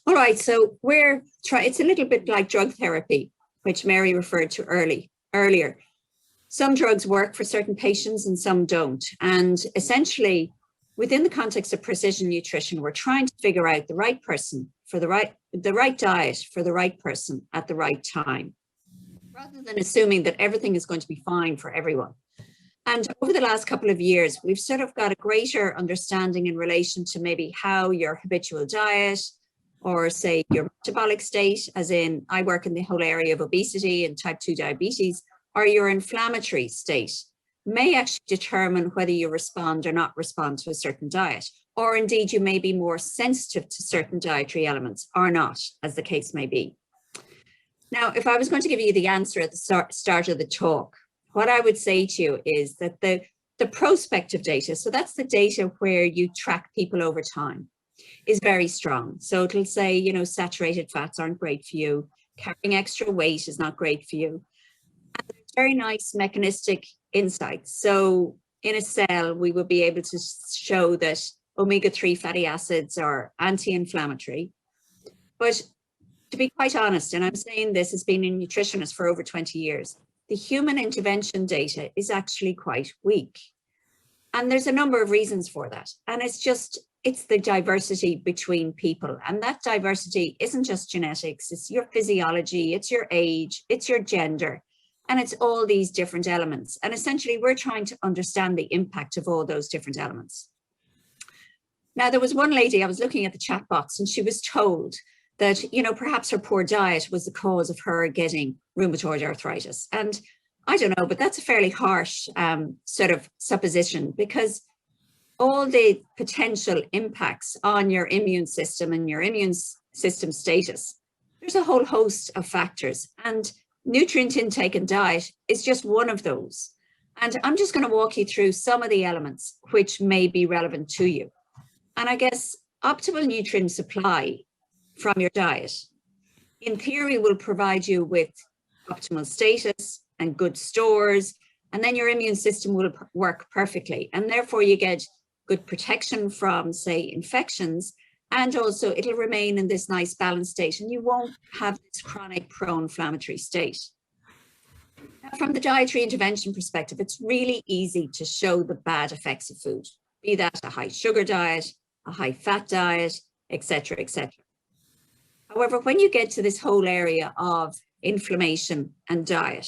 All right, so it's a little bit like drug therapy, which Mary referred to earlier. Some drugs work for certain patients and some don't. And essentially, within the context of precision nutrition, we're trying to figure out the right person for the right diet for the right person at the right time, rather than assuming that everything is going to be fine for everyone. And over the last couple of years, we've sort of got a greater understanding in relation to maybe how your habitual diet, or say your metabolic state, as in I work in the whole area of obesity and type 2 diabetes, or your inflammatory state may actually determine whether you respond or not respond to a certain diet, or indeed you may be more sensitive to certain dietary elements or not, as the case may be. Now, if I was going to give you the answer at the start of the talk, what I would say to you is that the prospective data, so that's the data where you track people over time, is very strong. So it'll say, you know, saturated fats aren't great for you, carrying extra weight is not great for you. And there's very nice mechanistic insights. So in a cell, we will be able to show that omega-3 fatty acids are anti-inflammatory. But to be quite honest, and I'm saying this as being a nutritionist for over 20 years, the human intervention data is actually quite weak. And there's a number of reasons for that. And it's the diversity between people. And that diversity isn't just genetics, it's your physiology, it's your age, it's your gender, and it's all these different elements. And essentially, we're trying to understand the impact of all those different elements. Now, there was one lady, I was looking at the chat box, and she was told that, you know, perhaps her poor diet was the cause of her getting rheumatoid arthritis. And I don't know, but that's a fairly harsh sort of supposition, because all the potential impacts on your immune system and your immune system status, there's a whole host of factors, and nutrient intake and diet is just one of those. And I'm just going to walk you through some of the elements which may be relevant to you. And I guess optimal nutrient supply from your diet, in theory, will provide you with optimal status and good stores, and then your immune system will work perfectly. And therefore you get good protection from, say, infections, and also it'll remain in this nice balanced state, and you won't have this chronic pro-inflammatory state. Now, from the dietary intervention perspective, it's really easy to show the bad effects of food, be that a high sugar diet, a high fat diet, etc., etc. However, when you get to this whole area of inflammation and diet,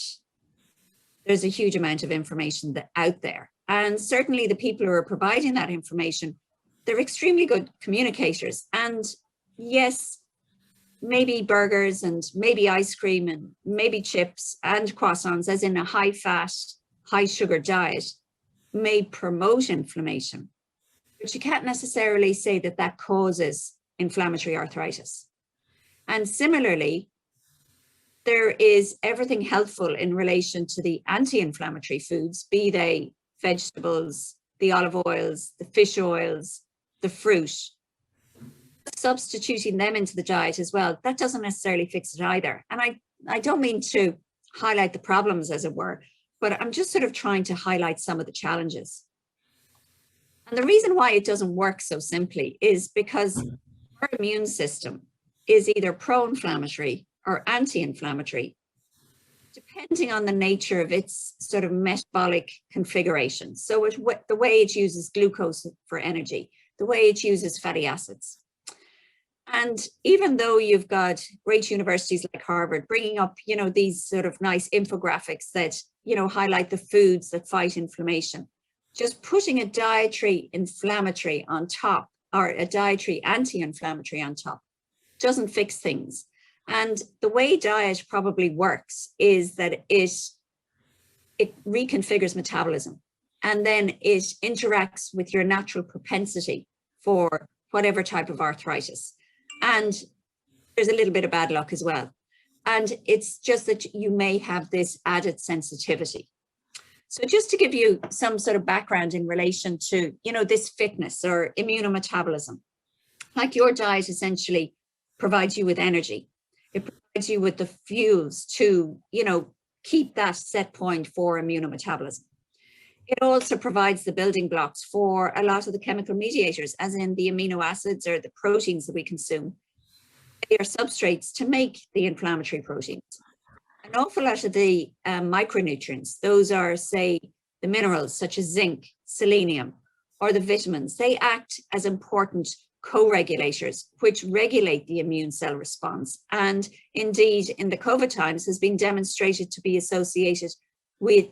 there's a huge amount of information out there. And certainly the people who are providing that information, they're extremely good communicators. And yes, maybe burgers and maybe ice cream and maybe chips and croissants, as in a high fat, high sugar diet, may promote inflammation. But you can't necessarily say that that causes inflammatory arthritis. And similarly, there is everything healthful in relation to the anti-inflammatory foods, be they vegetables, the olive oils, the fish oils, the fruit. Substituting them into the diet as well, that doesn't necessarily fix it either. And I don't mean to highlight the problems, as it were, but I'm just sort of trying to highlight some of the challenges. And the reason why it doesn't work so simply is because our immune system is either pro-inflammatory or anti-inflammatory, depending on the nature of its sort of metabolic configuration. So the way it uses glucose for energy, the way it uses fatty acids. And even though you've got great universities like Harvard bringing up, you know, these sort of nice infographics that, you know, highlight the foods that fight inflammation, just putting a dietary inflammatory on top, or a dietary anti-inflammatory on top, doesn't fix things. And the way diet probably works is that it reconfigures metabolism, and then it interacts with your natural propensity for whatever type of arthritis. And there's a little bit of bad luck as well. And it's just that you may have this added sensitivity. So just to give you some sort of background in relation to, you know, this fitness or immunometabolism, like your diet essentially provides you with energy. It provides you with the fuels to, you know, keep that set point for immunometabolism. It also provides the building blocks for a lot of the chemical mediators, as in the amino acids or the proteins that we consume. they are substrates to make the inflammatory proteins. An awful lot of the micronutrients, those are, say, the minerals such as zinc, selenium, or the vitamins, they act as important co-regulators, which regulate the immune cell response. And indeed, in the COVID times, has been demonstrated to be associated with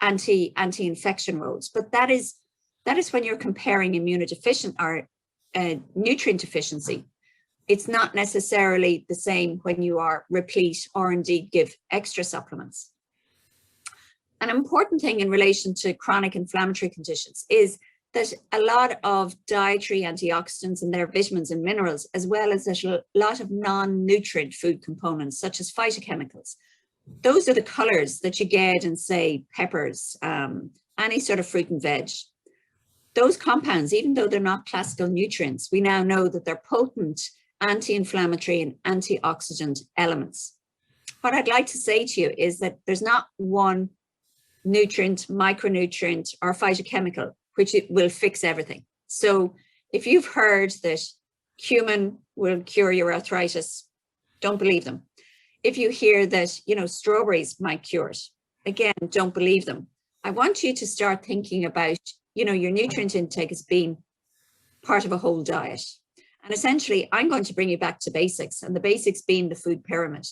anti-infection roles. But that is when you're comparing immunodeficient or nutrient deficiency. It's not necessarily the same when you are replete or indeed give extra supplements. An important thing in relation to chronic inflammatory conditions is that a lot of dietary antioxidants and their vitamins and minerals, as well as a lot of non-nutrient food components, such as phytochemicals, those are the colors that you get in, say, peppers, any sort of fruit and veg. Those compounds, even though they're not classical nutrients, we now know that they're potent anti-inflammatory and antioxidant elements. What I'd like to say to you is that there's not one nutrient, micronutrient, or phytochemical which it will fix everything. So if you've heard that cumin will cure your arthritis, don't believe them. If you hear that, strawberries might cure it, again, don't believe them. I want you to start thinking about, your nutrient intake as being part of a whole diet. And essentially, I'm going to bring you back to basics, and the basics being the food pyramid,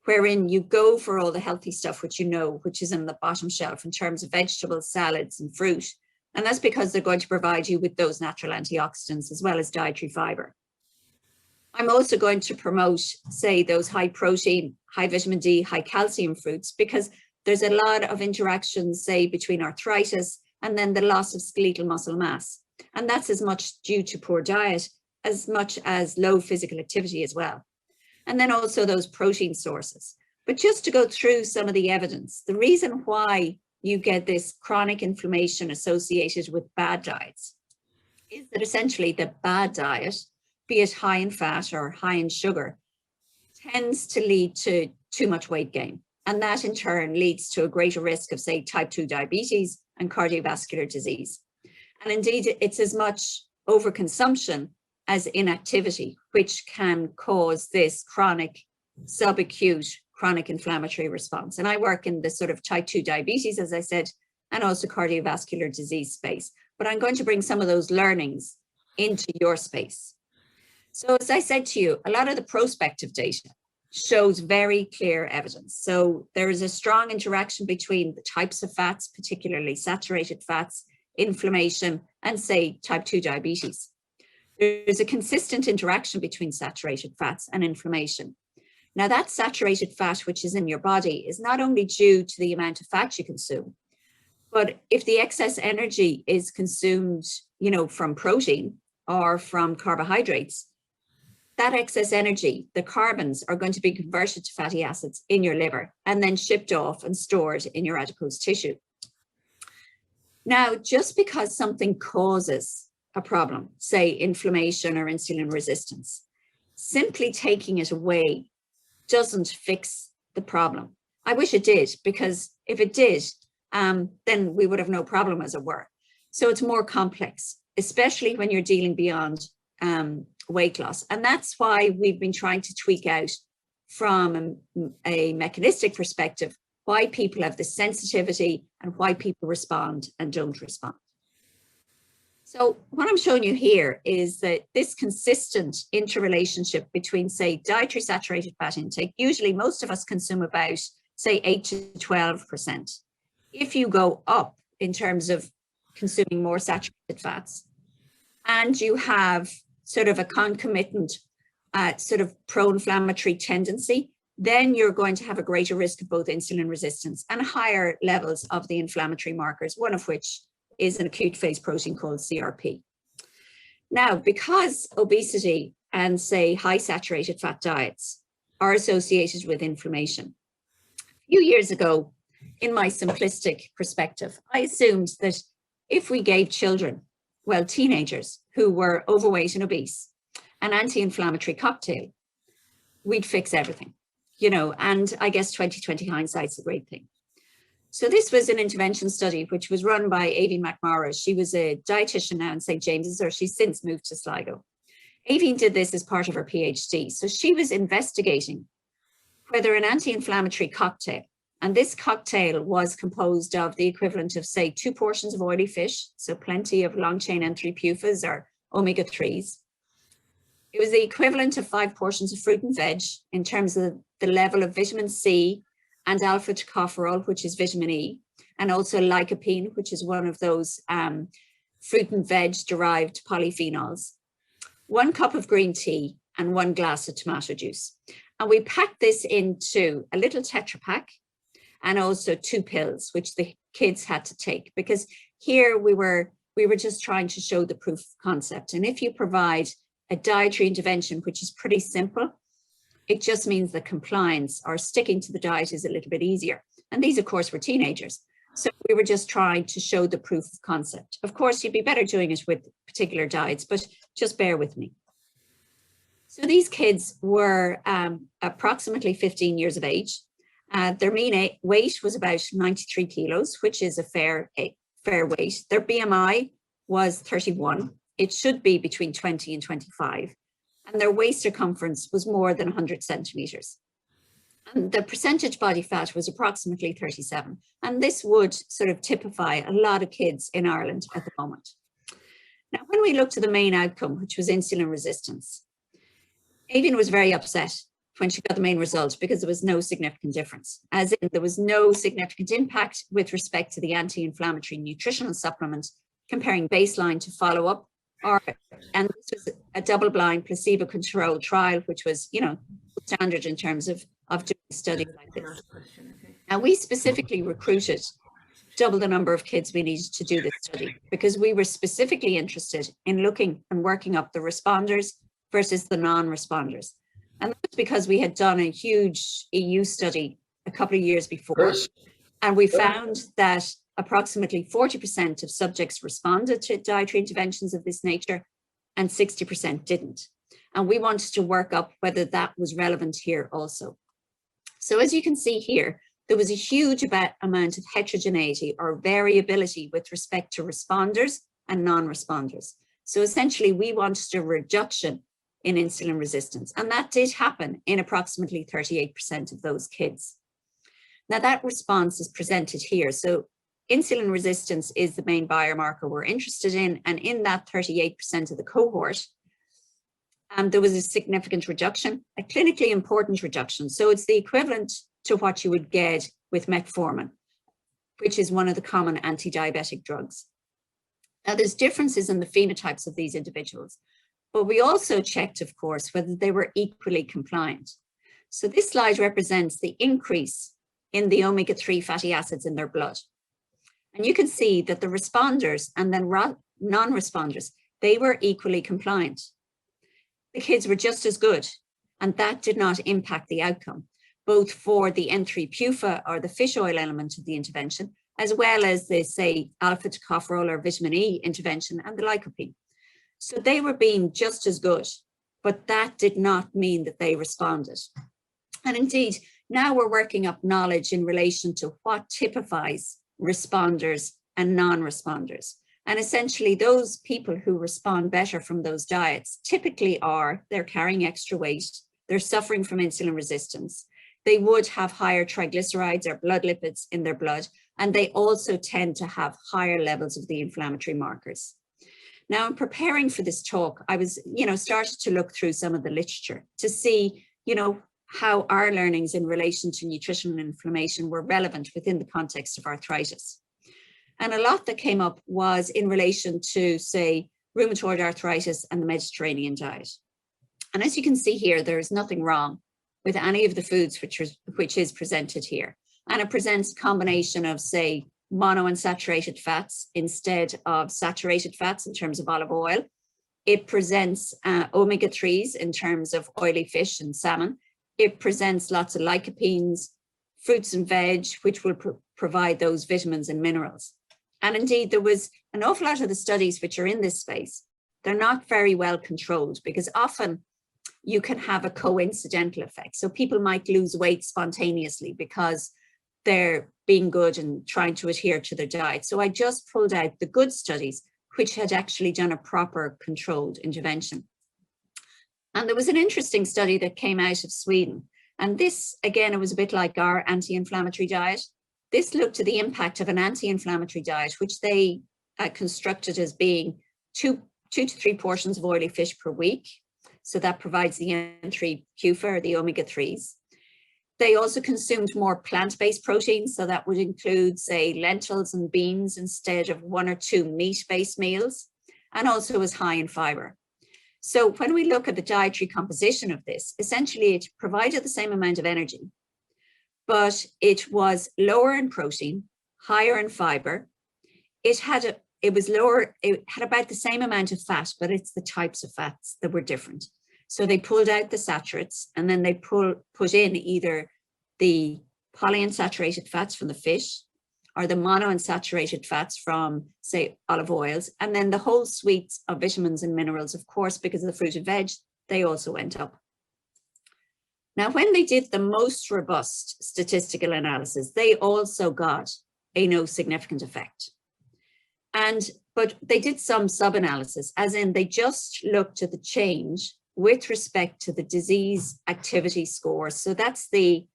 wherein you go for all the healthy stuff, which is in the bottom shelf in terms of vegetables, salads, and fruit. And that's because they're going to provide you with those natural antioxidants as well as dietary fiber. I'm also going to promote, say, those high protein, high vitamin D, high calcium fruits, because there's a lot of interactions, say, between arthritis and then the loss of skeletal muscle mass. And that's as much due to poor diet as much as low physical activity as well. And then also those protein sources. But just to go through some of the evidence, the reason why you get this chronic inflammation associated with bad diets is that essentially the bad diet, be it high in fat or high in sugar, tends to lead to too much weight gain. And that in turn leads to a greater risk of, say, type 2 diabetes and cardiovascular disease. And indeed, it's as much overconsumption as inactivity, which can cause this chronic, subacute, chronic inflammatory response. And I work in the sort of type 2 diabetes, as I said, and also cardiovascular disease space. But I'm going to bring some of those learnings into your space. So as I said to you, a lot of the prospective data shows very clear evidence. So there is a strong interaction between the types of fats, particularly saturated fats, inflammation, and, say, type 2 diabetes. There's a consistent interaction between saturated fats and inflammation. Now, that saturated fat, which is in your body, is not only due to the amount of fat you consume, but if the excess energy is consumed, from protein or from carbohydrates, that excess energy, the carbons, are going to be converted to fatty acids in your liver and then shipped off and stored in your adipose tissue. Now, just because something causes a problem, say inflammation or insulin resistance, simply taking it away doesn't fix the problem. I wish it did, because if it did, then we would have no problem, as it were. So it's more complex, especially when you're dealing beyond weight loss. And that's why we've been trying to tweak out from a mechanistic perspective why people have the sensitivity and why people respond and don't respond. So what I'm showing you here is that this consistent interrelationship between, say, dietary saturated fat intake, usually most of us consume about, say, 8 to 12%. If you go up in terms of consuming more saturated fats, and you have sort of a concomitant sort of pro-inflammatory tendency, then you're going to have a greater risk of both insulin resistance and higher levels of the inflammatory markers, one of which is an acute phase protein called CRP. Now, because obesity and, say, high saturated fat diets are associated with inflammation, a few years ago, in my simplistic perspective, I assumed that if we gave children, well, teenagers who were overweight and obese, an anti-inflammatory cocktail, we'd fix everything, and I guess 2020 hindsight's a great thing. So this was an intervention study which was run by Avi McMorrow. She was a dietitian now in St. James's, or she's since moved to Sligo. Aoibhinn did this as part of her PhD. So she was investigating whether an anti-inflammatory cocktail, and this cocktail was composed of the equivalent of, say, 2 portions of oily fish, so plenty of long-chain N3-PUFAs or omega-3s. It was the equivalent of 5 portions of fruit and veg in terms of the level of vitamin C and alpha tocopherol, which is vitamin E, and also lycopene, which is one of those fruit and veg derived polyphenols. 1 cup of green tea and 1 glass of tomato juice. And we packed this into a little Tetra Pak and also 2 pills, which the kids had to take, because here we were just trying to show the proof of concept. And if you provide a dietary intervention, which is pretty simple, it just means that compliance or sticking to the diet is a little bit easier. And these, of course, were teenagers. So we were just trying to show the proof of concept. Of course, you'd be better doing it with particular diets, but just bear with me. So these kids were approximately 15 years of age. Their mean weight was about 93 kilos, which is a fair weight. Their BMI was 31. It should be between 20 and 25. And their waist circumference was more than 100 centimeters. And the percentage body fat was approximately 37. And this would sort of typify a lot of kids in Ireland at the moment. Now, when we looked at the main outcome, which was insulin resistance, Aoibhinn was very upset when she got the main result because there was no significant difference, as in there was no significant impact with respect to the anti-inflammatory nutritional supplement comparing baseline to follow-up, and this was a double-blind placebo-controlled trial, which was, standard in terms of doing a study like this. Now, we specifically recruited double the number of kids we needed to do this study because we were specifically interested in looking and working up the responders versus the non-responders. And that's because we had done a huge EU study a couple of years before, and we found that approximately 40% of subjects responded to dietary interventions of this nature and 60% didn't. And we wanted to work up whether that was relevant here also. So as you can see here, there was a huge amount of heterogeneity or variability with respect to responders and non-responders. So essentially, we wanted a reduction in insulin resistance, and that did happen in approximately 38% of those kids. Now, that response is presented here. So insulin resistance is the main biomarker we're interested in, and in that 38% of the cohort, there was a significant reduction, a clinically important reduction. So it's the equivalent to what you would get with metformin, which is one of the common anti-diabetic drugs. Now, there's differences in the phenotypes of these individuals, but we also checked, of course, whether they were equally compliant. So this slide represents the increase in the omega-3 fatty acids in their blood. And you can see that the responders and then non-responders, they were equally compliant. The kids were just as good, and that did not impact the outcome, both for the N3-PUFA or the fish oil element of the intervention, as well as the, say, alpha tocopherol or vitamin E intervention and the lycopene. So they were being just as good, but that did not mean that they responded. And indeed, now we're working up knowledge in relation to what typifies responders and non-responders. And essentially, those people who respond better from those diets typically they're carrying extra weight, they're suffering from insulin resistance, they would have higher triglycerides or blood lipids in their blood, and they also tend to have higher levels of the inflammatory markers. Now, in preparing for this talk, I was, started to look through some of the literature to see, how our learnings in relation to nutrition and inflammation were relevant within the context of arthritis. And a lot that came up was in relation to, say, rheumatoid arthritis and the Mediterranean diet. And as you can see here, there is nothing wrong with any of the foods which is presented here. And it presents a combination of, say, monounsaturated fats instead of saturated fats in terms of olive oil. It presents omega-3s in terms of oily fish and salmon. It presents lots of lycopenes, fruits and veg, which will provide those vitamins and minerals. And indeed, there was an awful lot of the studies which are in this space. They're not very well controlled because often you can have a coincidental effect. So people might lose weight spontaneously because they're being good and trying to adhere to their diet. So I just pulled out the good studies which had actually done a proper controlled intervention. And there was an interesting study that came out of Sweden. And this, again, it was a bit like our anti-inflammatory diet. This looked at the impact of an anti-inflammatory diet, which they constructed as being two to 3 portions of oily fish per week. So that provides the N3-PUFA, or the omega-3s. They also consumed more plant-based proteins. So that would include, say, lentils and beans instead of 1 or 2 meat-based meals, and also was high in fiber. So when we look at the dietary composition of this, essentially it provided the same amount of energy, but it was lower in protein, higher in fiber. It had about the same amount of fat, but it's the types of fats that were different. So they pulled out the saturates, and then they put in either the polyunsaturated fats from the fish or the monounsaturated fats from, say, olive oils, and then the whole suites of vitamins and minerals, of course, because of the fruit and veg, they also went up. Now, when they did the most robust statistical analysis, they also got a no significant effect. But they did some sub-analysis, as in they just looked at the change with respect to the disease activity score. So that's the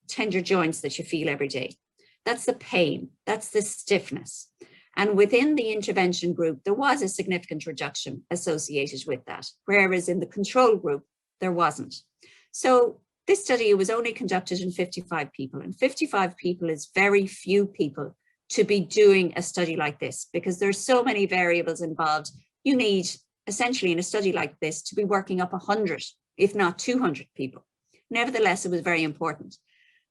tender joints that you feel every day. That's the pain, that's the stiffness. And within the intervention group, there was a significant reduction associated with that, whereas in the control group, there wasn't. So this study was only conducted in 55 people, and 55 people is very few people to be doing a study like this, because there's so many variables involved. You need, essentially in a study like this, to be working up 100, if not 200 people. Nevertheless, it was very important.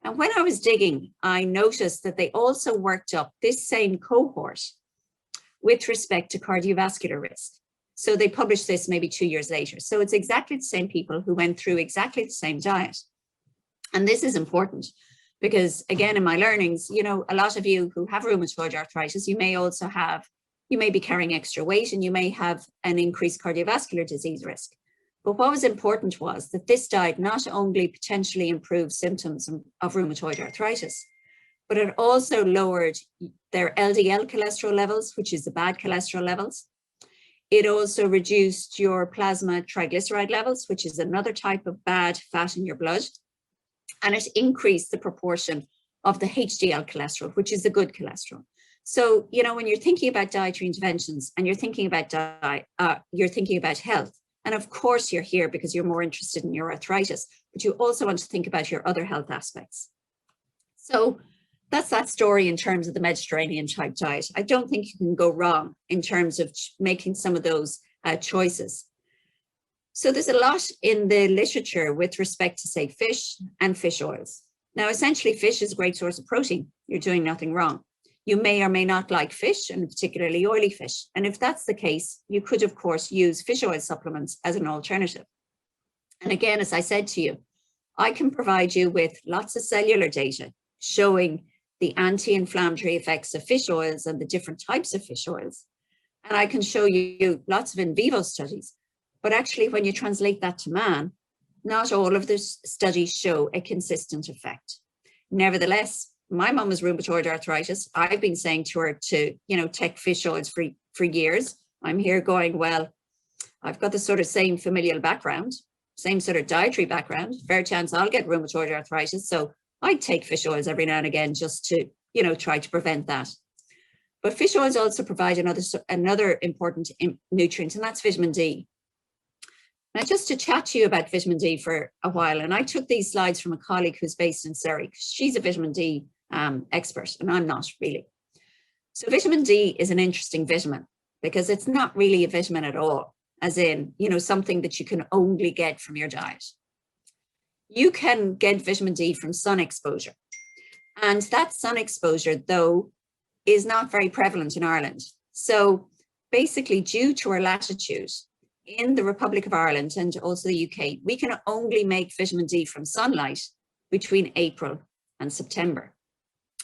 And when I was digging, I noticed that they also worked up this same cohort with respect to cardiovascular risk. So they published this maybe 2 years later. So it's exactly the same people who went through exactly the same diet. And this is important because, again, in my learnings, you know, a lot of you who have rheumatoid arthritis, you may be carrying extra weight, and you may have an increased cardiovascular disease risk. But what was important was that this diet not only potentially improved symptoms of rheumatoid arthritis, but it also lowered their LDL cholesterol levels, which is the bad cholesterol levels. It also reduced your plasma triglyceride levels, which is another type of bad fat in your blood. And it increased the proportion of the HDL cholesterol, which is the good cholesterol. So, you know, when you're thinking about dietary interventions and you're thinking about health, and of course you're here because you're more interested in your arthritis, but you also want to think about your other health aspects. So that's that story in terms of the Mediterranean type diet. I don't think you can go wrong in terms of making some of those choices. So there's a lot in the literature with respect to, say, fish and fish oils. Now, essentially, fish is a great source of protein. You're doing nothing wrong. You may or may not like fish, and particularly oily fish. And if that's the case, you could, of course, use fish oil supplements as an alternative. And again, as I said to you, I can provide you with lots of cellular data showing the anti-inflammatory effects of fish oils and the different types of fish oils. And I can show you lots of in vivo studies. But actually, when you translate that to man, not all of the studies show a consistent effect. Nevertheless, my mum has rheumatoid arthritis. I've been saying to her to, you know, take fish oils for years. I'm here going, well, I've got the sort of same familial background, same sort of dietary background. Fair chance I'll get rheumatoid arthritis. So I'd take fish oils every now and again just to, you know, try to prevent that. But fish oils also provide another important nutrient, and that's vitamin D. Now, just to chat to you about vitamin D for a while, and I took these slides from a colleague who's based in Surrey, because she's a vitamin D expert, and I'm not really. So vitamin D is an interesting vitamin because it's not really a vitamin at all, as in, you know, something that you can only get from your diet. You can get vitamin D from sun exposure. And that sun exposure, though, is not very prevalent in Ireland. So basically, due to our latitude, in the Republic of Ireland and also the UK, we can only make vitamin D from sunlight between April and September.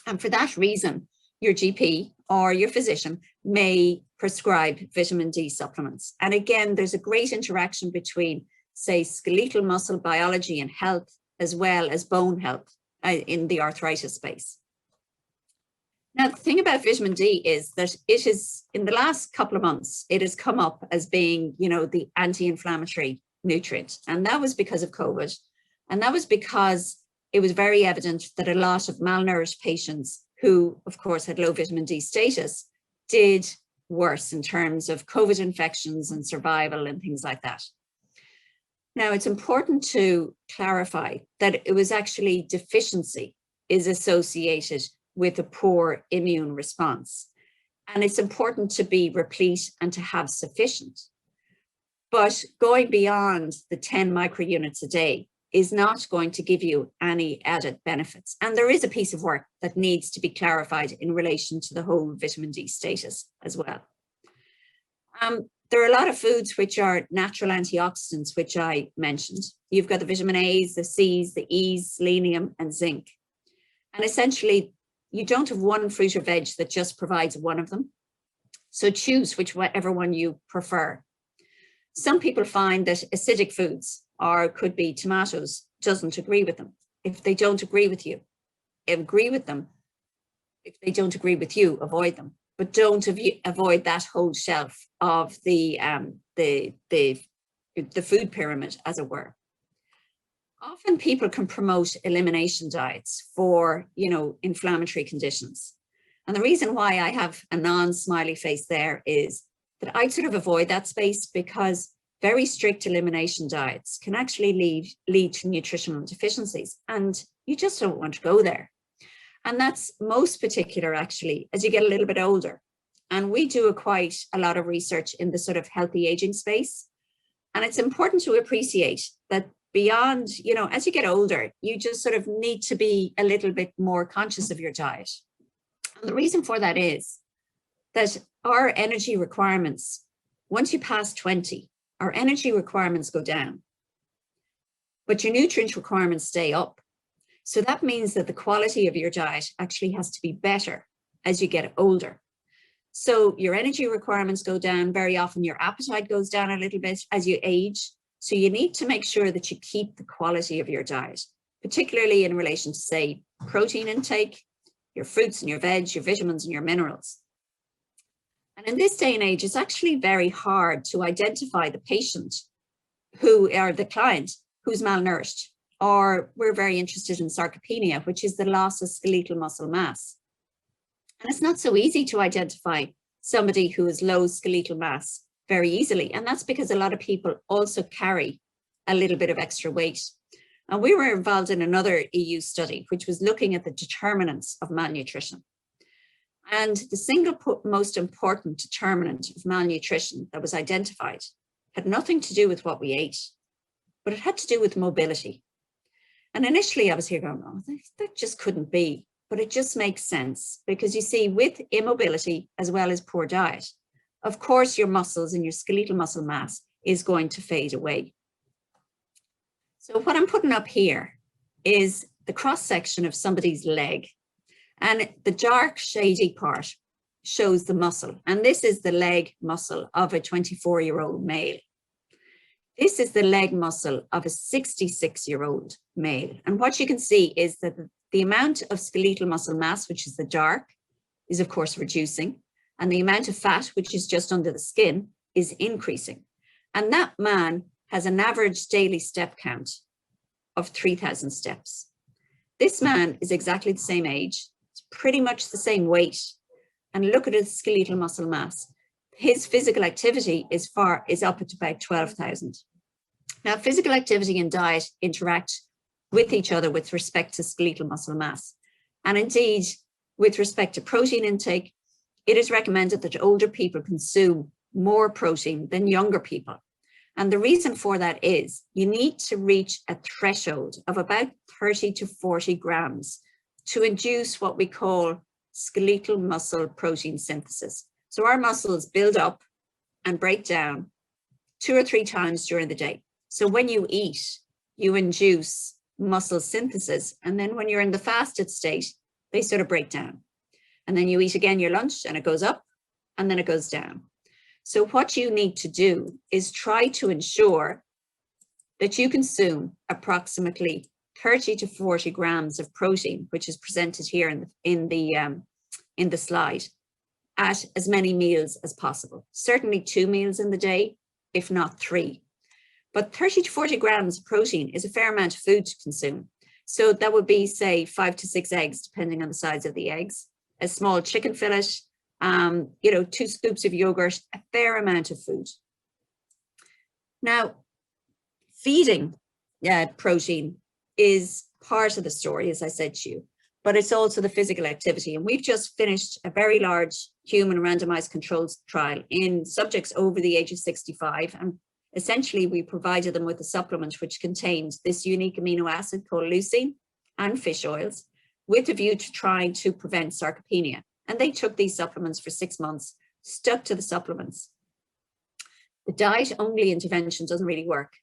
And for that reason, your GP or your physician may prescribe vitamin D supplements. And again, there's a great interaction between, say, skeletal muscle biology and health, as well as bone health in the arthritis space. Now, the thing about vitamin D is that it is, in the last couple of months, it has come up as being, you know, the anti-inflammatory nutrient. And that was because of COVID. And that was because it was very evident that a lot of malnourished patients who, of course, had low vitamin D status did worse in terms of COVID infections and survival and things like that. Now, it's important to clarify that it was actually deficiency is associated with a poor immune response. And it's important to be replete and to have sufficient. But going beyond the 10 microunits a day is not going to give you any added benefits. And there is a piece of work that needs to be clarified in relation to the whole vitamin D status as well. There are a lot of foods which are natural antioxidants, which I mentioned. You've got the vitamin A's, the C's, the E's, selenium, and zinc. And essentially, you don't have one fruit or veg that just provides one of them. So choose whichever one you prefer. Some people find that acidic foods, or could be tomatoes, doesn't agree with them. If they don't agree with you, agree with them. If they don't agree with you, avoid them. But don't avoid that whole shelf of the food pyramid, as it were. Often people can promote elimination diets for, inflammatory conditions. And the reason why I have a non-smiley face there is that I sort of avoid that space, because very strict elimination diets can actually lead to nutritional deficiencies, and you just don't want to go there. And that's most particular actually as you get a little bit older. And we do quite a lot of research in the sort of healthy aging space. And it's important to appreciate that beyond, as you get older, you just sort of need to be a little bit more conscious of your diet. And the reason for that is that our energy requirements, once you pass 20, our energy requirements go down, but your nutrient requirements stay up. So that means that the quality of your diet actually has to be better as you get older. So your energy requirements go down. Very often your appetite goes down a little bit as you age. So you need to make sure that you keep the quality of your diet, particularly in relation to, say, protein intake, your fruits and your veg, your vitamins and your minerals. And in this day and age, it's actually very hard to identify the patient or the client who's malnourished. Or we're very interested in sarcopenia, which is the loss of skeletal muscle mass. And it's not so easy to identify somebody who has low skeletal mass very easily. And that's because a lot of people also carry a little bit of extra weight. And we were involved in another EU study, which was looking at the determinants of malnutrition. And the single most important determinant of malnutrition that was identified had nothing to do with what we ate, but it had to do with mobility. And initially I was here going, oh, that just couldn't be, but it just makes sense, because you see, with immobility as well as poor diet, of course, your muscles and your skeletal muscle mass is going to fade away. So what I'm putting up here is the cross-section of somebody's leg, and the dark shady part shows the muscle. And this is the leg muscle of a 24-year-old male. This is the leg muscle of a 66-year-old male. And what you can see is that the amount of skeletal muscle mass, which is the dark, is of course reducing. And the amount of fat, which is just under the skin, is increasing. And that man has an average daily step count of 3,000 steps. This man is exactly the same age, it's pretty much the same weight. And look at his skeletal muscle mass. His physical activity is up at about 12,000. Now, physical activity and diet interact with each other with respect to skeletal muscle mass. And indeed, with respect to protein intake, it is recommended that older people consume more protein than younger people. And the reason for that is you need to reach a threshold of about 30 to 40 grams to induce what we call skeletal muscle protein synthesis. So our muscles build up and break down 2 or 3 times during the day. So when you eat, you induce muscle synthesis. And then when you're in the fasted state, they sort of break down. And then you eat again your lunch and it goes up and then it goes down. So what you need to do is try to ensure that you consume approximately 30 to 40 grams of protein, which is presented here in the slide, at as many meals as possible. Certainly 2 meals in the day, if not 3. but 30 to 40 grams of protein is a fair amount of food to consume. So that would be, say, 5 to 6 eggs, depending on the size of the eggs, a small chicken fillet, 2 scoops of yogurt, a fair amount of food. Now, feeding protein is part of the story, as I said to you, but it's also the physical activity. And we've just finished a very large human randomized controlled trial in subjects over the age of 65. And essentially, we provided them with a supplement which contained this unique amino acid called leucine and fish oils, with a view to trying to prevent sarcopenia. And they took these supplements for 6 months, stuck to the supplements. The diet-only intervention doesn't really work.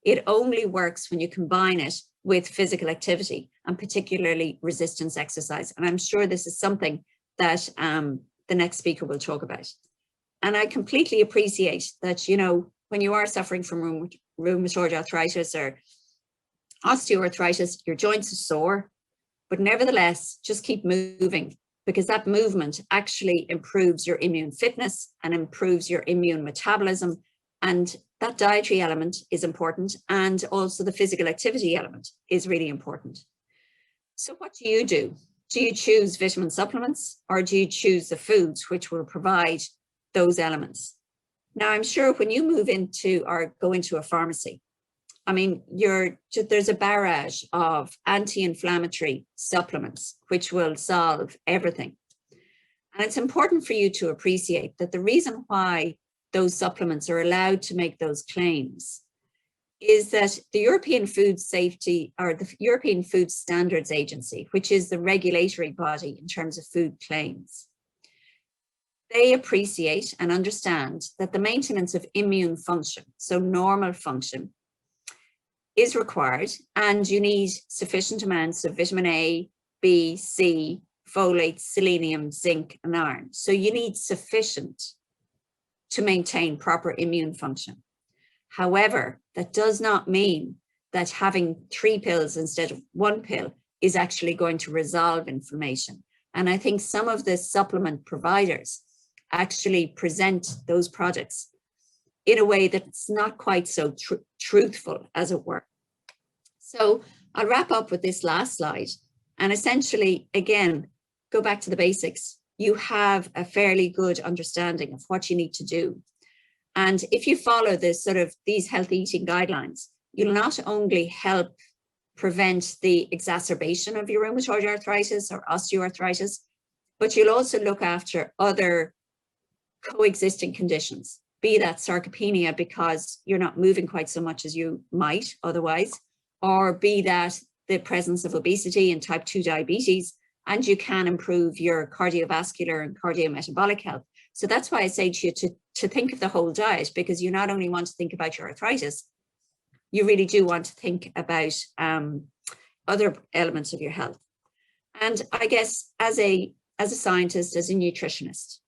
It only works when you combine it with physical activity, and particularly resistance exercise. And I'm sure this is something that the next speaker will talk about. And I completely appreciate that, when you are suffering from rheumatoid arthritis or osteoarthritis, your joints are sore, but nevertheless, just keep moving, because that movement actually improves your immune fitness and improves your immune metabolism. And that dietary element is important, and also the physical activity element is really important. So what do you do? Do you choose vitamin supplements, or do you choose the foods which will provide those elements? Now, I'm sure when you move into or go into a pharmacy, I mean, there's a barrage of anti-inflammatory supplements which will solve everything. And it's important for you to appreciate that the reason why those supplements are allowed to make those claims is that the European Food Safety, or the European Food Standards Agency, which is the regulatory body in terms of food claims, they appreciate and understand that the maintenance of immune function, so normal function, is required, and you need sufficient amounts of vitamin A, B, C, folate, selenium, zinc, and iron. So you need sufficient to maintain proper immune function. However, that does not mean that having 3 pills instead of 1 pill is actually going to resolve inflammation. And I think some of the supplement providers actually present those products in a way that's not quite so truthful, as it were. So I'll wrap up with this last slide, and essentially, again, go back to the basics. You have a fairly good understanding of what you need to do. And if you follow these health eating guidelines, you'll not only help prevent the exacerbation of your rheumatoid arthritis or osteoarthritis, but you'll also look after other coexisting conditions, be that sarcopenia because you're not moving quite so much as you might otherwise, or be that the presence of obesity and type 2 diabetes, and you can improve your cardiovascular and cardiometabolic health. So that's why I say to you to think of the whole diet, because you not only want to think about your arthritis, you really do want to think about other elements of your health. And I guess as a scientist, as a nutritionist,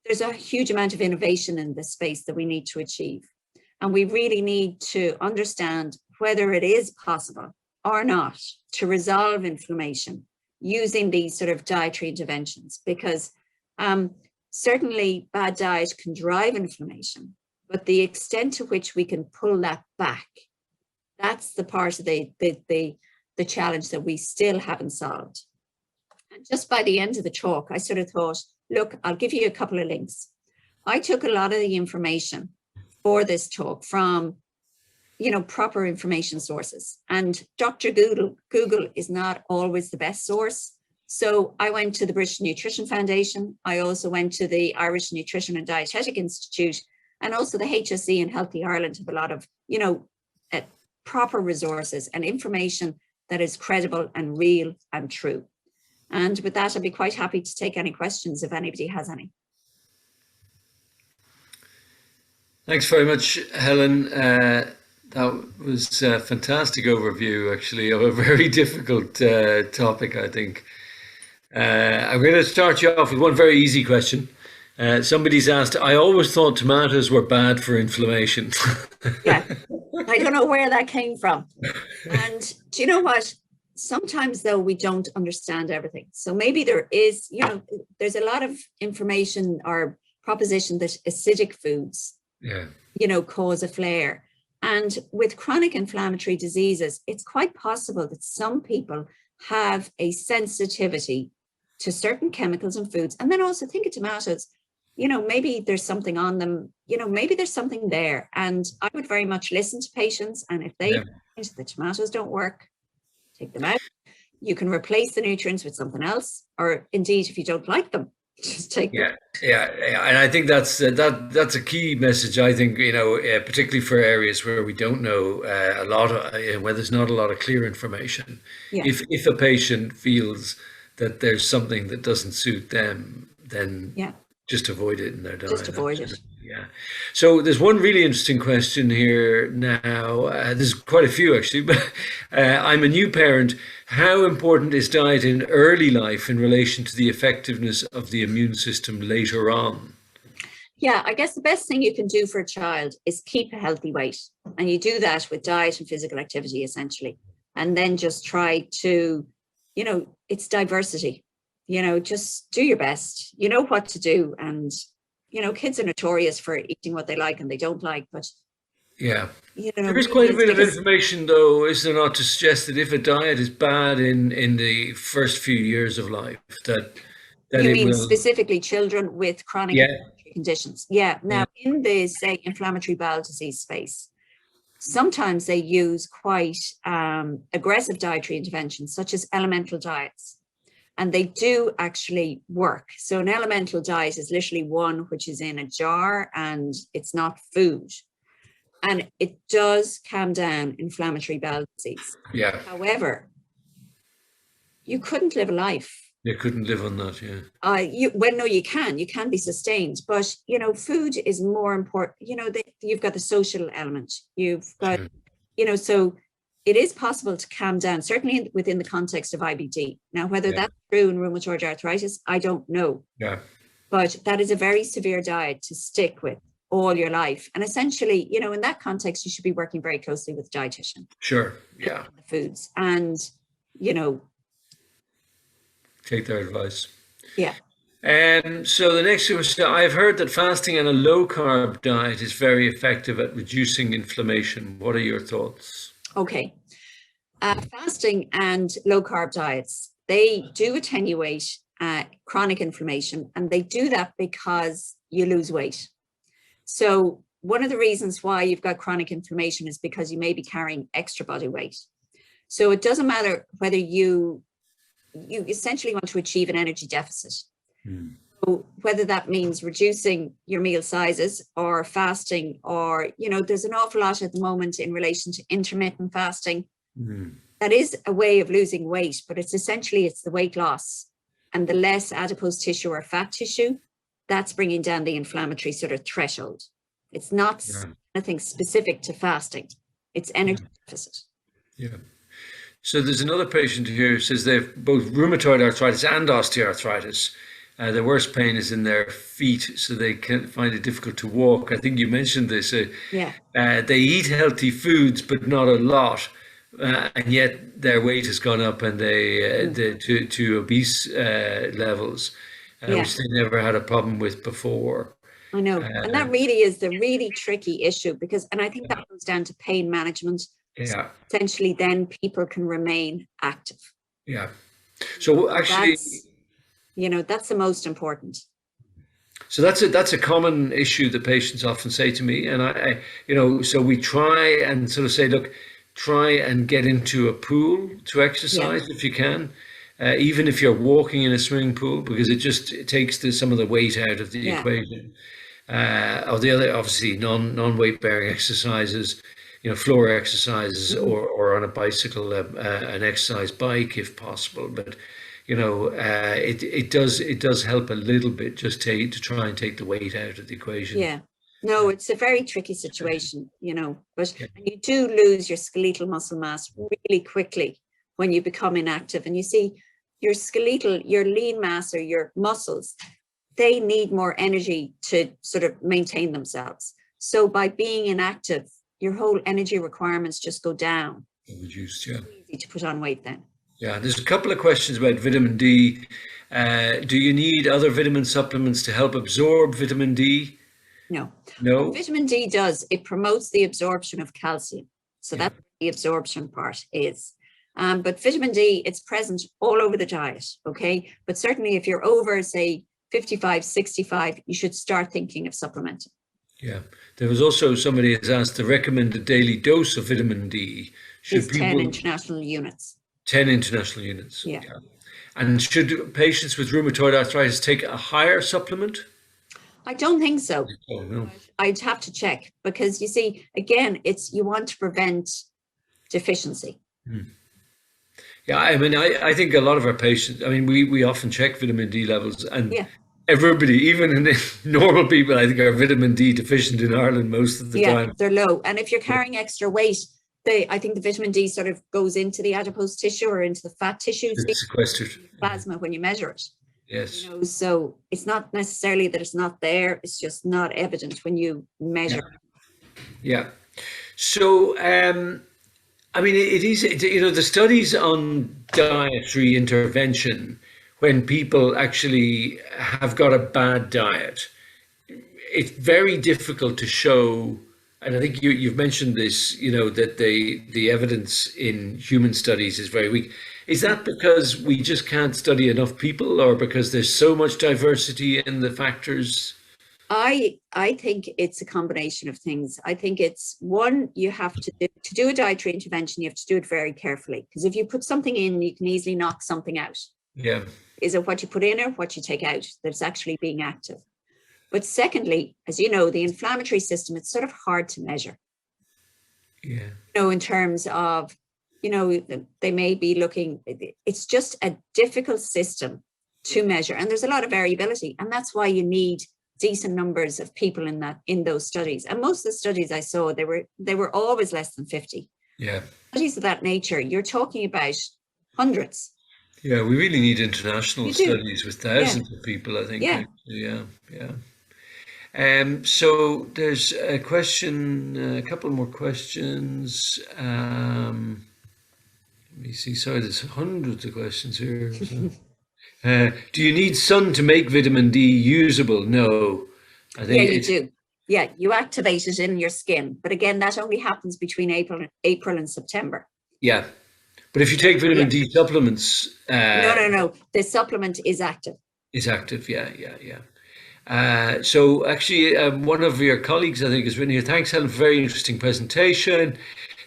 there's a huge amount of innovation in this space that we need to achieve. And we really need to understand whether it is possible or not to resolve inflammation using these sort of dietary interventions, because certainly bad diet can drive inflammation, but the extent to which we can pull that back, that's the part of the challenge that we still haven't solved. And just by the end of the talk, I sort of thought, look, I'll give you a couple of links. I took a lot of the information for this talk from proper information sources, and Dr. Google is not always the best source. So I went to the British Nutrition Foundation. I also went to the Irish Nutrition and Dietetic Institute, and also the HSE and Healthy Ireland have a lot of, proper resources and information that is credible and real and true. And with that, I'd be quite happy to take any questions if anybody has any. Thanks very much, Helen. That was a fantastic overview, actually, of a very difficult topic, I think. I'm going to start you off with one very easy question. Somebody's asked, I always thought tomatoes were bad for inflammation. Yeah, I don't know where that came from. And do you know what? Sometimes, though, we don't understand everything. So maybe there is, there's a lot of information or proposition that acidic foods, cause a flare. And with chronic inflammatory diseases, it's quite possible that some people have a sensitivity to certain chemicals and foods. And then also think of tomatoes, maybe there's something on them, maybe there's something there. And I would very much listen to patients. And if they find the tomatoes don't work, take them out. You can replace the nutrients with something else, or indeed, if you don't like them, just take them. Yeah, and I think that's a key message. I think particularly for areas where we don't know a lot of, where there's not a lot of clear information. Yeah. If a patient feels that there's something that doesn't suit them, then just avoid it in their diet. Just avoid it. Yeah. So there's one really interesting question here now. There's quite a few actually, but I'm a new parent. How important is diet in early life in relation to the effectiveness of the immune system later on? Yeah, I guess the best thing you can do for a child is keep a healthy weight. And you do that with diet and physical activity, essentially. And then just try to, it's diversity. Just do your best. You know what to do. And kids are notorious for eating what they like and they don't like, but there is quite a bit of information, though, is there not, to suggest that if a diet is bad in the first few years of life, that you mean specifically children with chronic conditions? Yeah. Now, in the, say, inflammatory bowel disease space, sometimes they use quite aggressive dietary interventions, such as elemental diets. And they do actually work. So an elemental diet is literally one which is in a jar and it's not food. And it does calm down inflammatory bowel disease. Yeah. However, you couldn't live a life. You couldn't live on that, No, you can. You can be sustained. But, food is more important. You've got the social element. You've got, so it is possible to calm down, certainly within the context of IBD. Now, whether that's true in rheumatoid arthritis, I don't know. Yeah. But that is a very severe diet to stick with all your life. And essentially, in that context, you should be working very closely with a dietitian. Sure. Yeah. The foods and, take their advice. Yeah. So the next question, I've heard that fasting and a low carb diet is very effective at reducing inflammation. What are your thoughts? Okay. Fasting and low carb diets, they do attenuate chronic inflammation, and they do that because you lose weight. So one of the reasons why you've got chronic inflammation is because you may be carrying extra body weight. So it doesn't matter whether you essentially want to achieve an energy deficit. So whether that means reducing your meal sizes or fasting, or, there's an awful lot at the moment in relation to intermittent fasting. That is a way of losing weight, but it's the weight loss, and the less adipose tissue or fat tissue, that's bringing down the inflammatory sort of threshold. It's not anything specific to fasting. It's energy deficit. Yeah. So there's another patient here who says they have both rheumatoid arthritis and osteoarthritis. The worst pain is in their feet, so they can find it difficult to walk. I think you mentioned this. They eat healthy foods, but not a lot, and yet their weight has gone up, and they to obese levels, which they never had a problem with before. I know, and that really is the really tricky issue, and I think that comes down to pain management. Yeah. So essentially, then people can remain active. Yeah. So actually, that's the most important. So that's a common issue that patients often say to me, and I so we try and sort of say, look, try and get into a pool to exercise if you can, even if you're walking in a swimming pool, because it takes some of the weight out of the equation. Or the other, obviously, non-weight bearing exercises, floor exercises, or on a bicycle, an exercise bike if possible, but. It does help a little bit just to try and take the weight out of the equation. Yeah, no, it's a very tricky situation, but you do lose your skeletal muscle mass really quickly when you become inactive. And you see your lean mass, or your muscles, they need more energy to sort of maintain themselves. So by being inactive, your whole energy requirements just go down. Reduced, It's easy to put on weight then. Yeah, there's a couple of questions about vitamin D. Do you need other vitamin supplements to help absorb vitamin D? No. No. What vitamin D does, it promotes the absorption of calcium. So that's what the absorption part is. But vitamin D, it's present all over the diet, okay? But certainly if you're over, say, 55, 65, you should start thinking of supplementing. Yeah. There was also somebody has asked the recommended daily dose of vitamin D. Is 10 international units. 10 international units. Yeah. And should patients with rheumatoid arthritis take a higher supplement? I don't think so. Oh, no. I'd have to check because you see, again, you want to prevent deficiency. Yeah, I mean, I think a lot of our patients, I mean, we often check vitamin D levels, and everybody, even in normal people, I think are vitamin D deficient in Ireland most of the time. Yeah, they're low. And if you're carrying extra weight, I think the vitamin D sort of goes into the adipose tissue or into the fat tissue. It's sequestered. Plasma when you measure it. Yes. So it's not necessarily that it's not there, it's just not evident when you measure. Yeah. So, I mean, it is, the studies on dietary intervention, when people actually have got a bad diet, it's very difficult to show, and I think you've mentioned this, that the evidence in human studies is very weak. Is that because we just can't study enough people, or because there's so much diversity in the factors? I think it's a combination of things. I think it's one, you have to do a dietary intervention, you have to do it very carefully, because if you put something in, you can easily knock something out. Yeah. Is it what you put in or what you take out that's actually being active? But secondly, as you know, the inflammatory system, it's sort of hard to measure. Yeah. In terms of, they may be looking, it's just a difficult system to measure. And there's a lot of variability. And that's why you need decent numbers of people in those studies. And most of the studies I saw, they were always less than 50. Yeah. Studies of that nature, you're talking about hundreds. Yeah, we really need international studies with thousands of people, I think. Yeah. So there's a question, a couple more questions. Let me see. Sorry, there's hundreds of questions here. Do you need sun to make vitamin D usable? No. I think you do. Yeah, you activate it in your skin. But again, that only happens between April and September. Yeah. But if you take vitamin D supplements... No. The supplement is active. Is active, yeah. So actually, one of your colleagues, I think, has written here, thanks, Helen, for a very interesting presentation.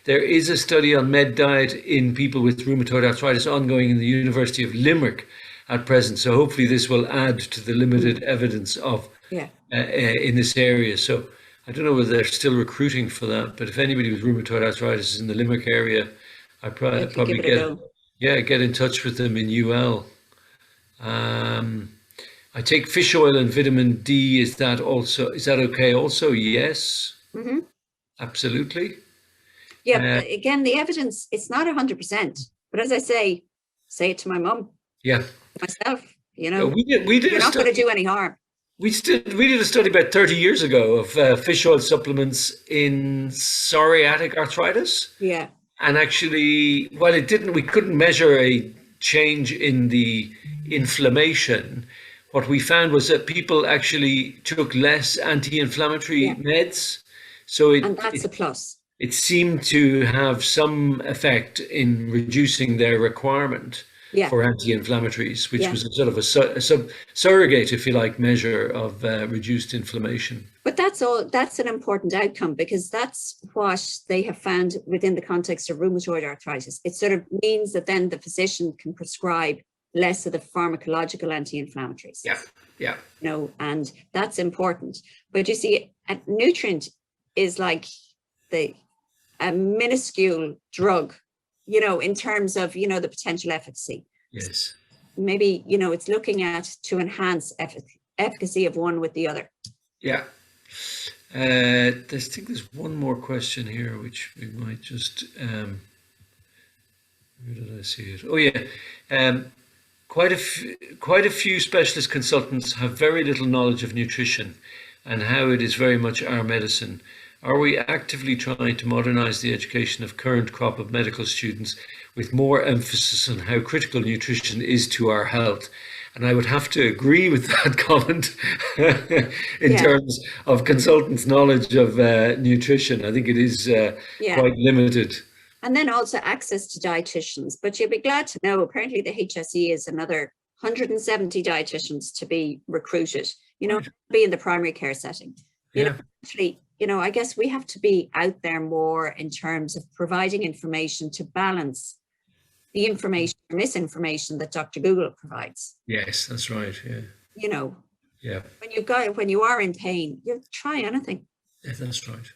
There is a study on med diet in people with rheumatoid arthritis ongoing in the University of Limerick at present. So hopefully this will add to the limited evidence of in this area. So I don't know whether they're still recruiting for that, but if anybody with rheumatoid arthritis is in the Limerick area, I'd probably get in touch with them in UL. I take fish oil and vitamin D. Is that okay also? Yes. Mm-hmm. Absolutely. Yeah, but again, the evidence, it's not 100%. But as I say it to my mum. Yeah. Myself, we did you're not going to do any harm. We did a study about 30 years ago of fish oil supplements in psoriatic arthritis. Yeah. And actually, we couldn't measure a change in the inflammation. What we found was that people actually took less anti-inflammatory meds. And that's a plus. It seemed to have some effect in reducing their requirement for anti-inflammatories, which was a sort of a surrogate, if you like, measure of reduced inflammation. But that's an important outcome, because that's what they have found within the context of rheumatoid arthritis. It sort of means that then the physician can prescribe less of the pharmacological anti-inflammatories. Yeah. And that's important. But you see, a nutrient is like a minuscule drug, in terms of, the potential efficacy. Yes. Maybe, it's looking at to enhance efficacy of one with the other. Yeah. I think there's one more question here, which we might just, where did I see it? Oh, yeah. Quite a few specialist consultants have very little knowledge of nutrition and how it is very much our medicine. Are we actively trying to modernize the education of current crop of medical students with more emphasis on how critical nutrition is to our health. And I would have to agree with that comment in terms of consultants' knowledge of nutrition. I think it is quite limited. And then also access to dietitians. But you'll be glad to know, apparently the HSE is another 170 dietitians to be recruited, you know, be in the primary care setting. You know, actually, you know, I guess we have to be out there more in terms of providing information to balance the information or misinformation that Dr. Google provides. Yes, that's right. Yeah. You know, when you are in pain, you try anything. Yeah, that's right.